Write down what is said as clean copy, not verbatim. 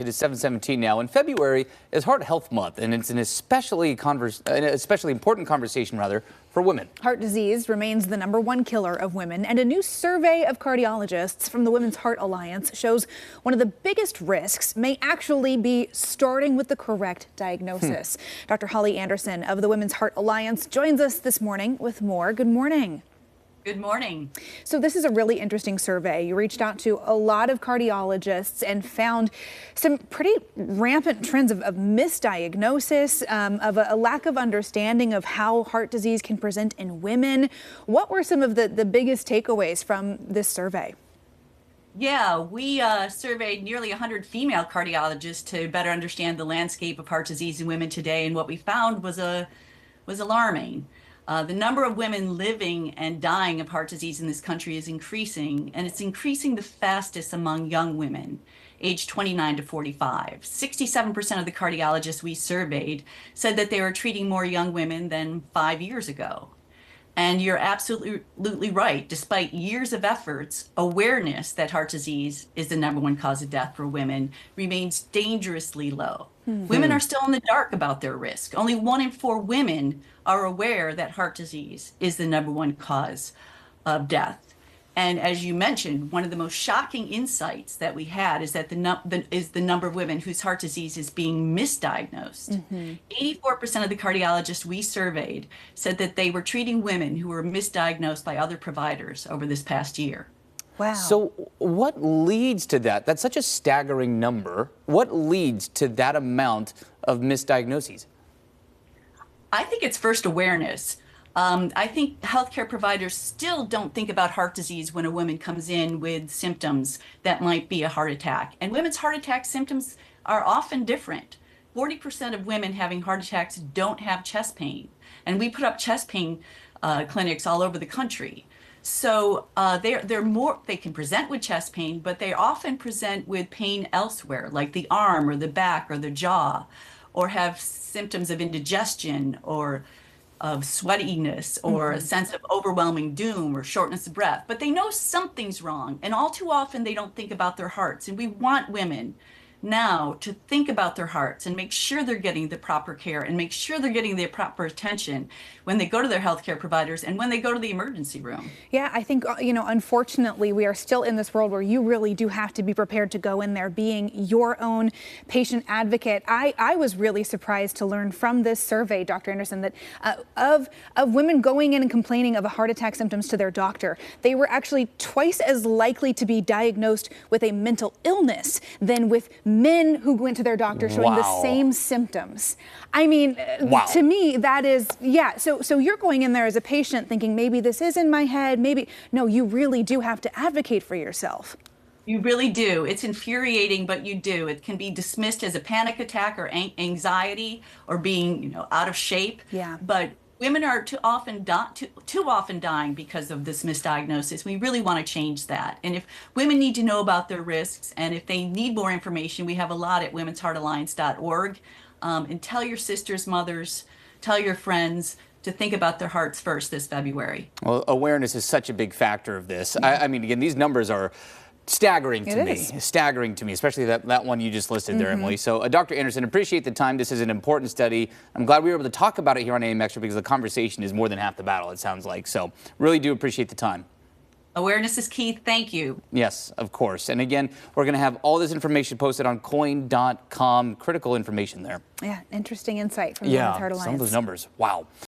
It is 7:17 now, and February is Heart Health Month, and it's an especially important conversation, for women. Heart disease remains the #1 killer of women, and a new survey of cardiologists from the Women's Heart Alliance shows one of the biggest risks may actually be starting with the correct diagnosis. Dr. Holly Anderson of the Women's Heart Alliance joins us this morning with more. Good morning. Good morning. So this is a really interesting survey. You reached out to a lot of cardiologists and found some pretty rampant trends of misdiagnosis, of a lack of understanding of how heart disease can present in women. What were some of the biggest takeaways from this survey? Yeah, we surveyed nearly 100 female cardiologists to better understand the landscape of heart disease in women today, and what we found was alarming. The number of women living and dying of heart disease in this country is increasing, and it's increasing the fastest among young women, aged 29 to 45. 67% of the cardiologists we surveyed said that they were treating more young women than 5 years ago. And you're absolutely right. Despite years of efforts, awareness that heart disease is the #1 cause of death for women remains dangerously low. Women are still in the dark about their risk. Only 1 in 4 women are aware that heart disease is the #1 cause of death. And as you mentioned, one of the most shocking insights that we had is that the number of women whose heart disease is being misdiagnosed. 84% of the cardiologists we surveyed said that they were treating women who were misdiagnosed by other providers over this past year. Wow. So what leads to that? That's such a staggering number. What leads to that amount of misdiagnoses? I think it's first awareness. I think healthcare providers still don't think about heart disease when a woman comes in with symptoms that might be a heart attack. And women's heart attack symptoms are often different. 40% of women having heart attacks don't have chest pain. And we put up chest pain clinics all over the country. So they can present with chest pain, but they often present with pain elsewhere, like the arm or the back or the jaw, or have symptoms of indigestion or of sweatiness or a sense of overwhelming doom or shortness of breath. But they know something's wrong, and all too often they don't think about their hearts. And we want women now to think about their hearts and make sure they're getting the proper care and make sure they're getting the proper attention when they go to their healthcare providers and when they go to the emergency room. Yeah, I think, unfortunately, we are still in this world where you really do have to be prepared to go in there being your own patient advocate. I was really surprised to learn from this survey, Dr. Anderson, that of women going in and complaining of a heart attack symptoms to their doctor, they were actually twice as likely to be diagnosed with a mental illness than with men who went to their doctor showing the same symptoms. I mean, to me, that is, so you're going in there as a patient thinking maybe this is in my head, maybe, no, you really do have to advocate for yourself. You really do. It's infuriating, but you do. It can be dismissed as a panic attack or anxiety or being, out of shape. Yeah. But women are too often dying because of this misdiagnosis. We really want to change that. And if women need to know about their risks, and if they need more information, we have a lot at womensheartalliance.org. And tell your sisters, mothers, tell your friends to think about their hearts first this February. Well, awareness is such a big factor of this. I mean, again, these numbers are staggering to me, especially that one you just listed there, Emily. So, Dr. Anderson, appreciate the time. This is an important study. I'm glad we were able to talk about it here on AM Extra because the conversation is more than half the battle, it sounds like. So, really do appreciate the time. Awareness is key. Thank you. Yes, of course. And again, we're going to have all this information posted on KOIN.com. Critical information there. Yeah, interesting insight from the Women's Heart Alliance. Some of those numbers. Wow.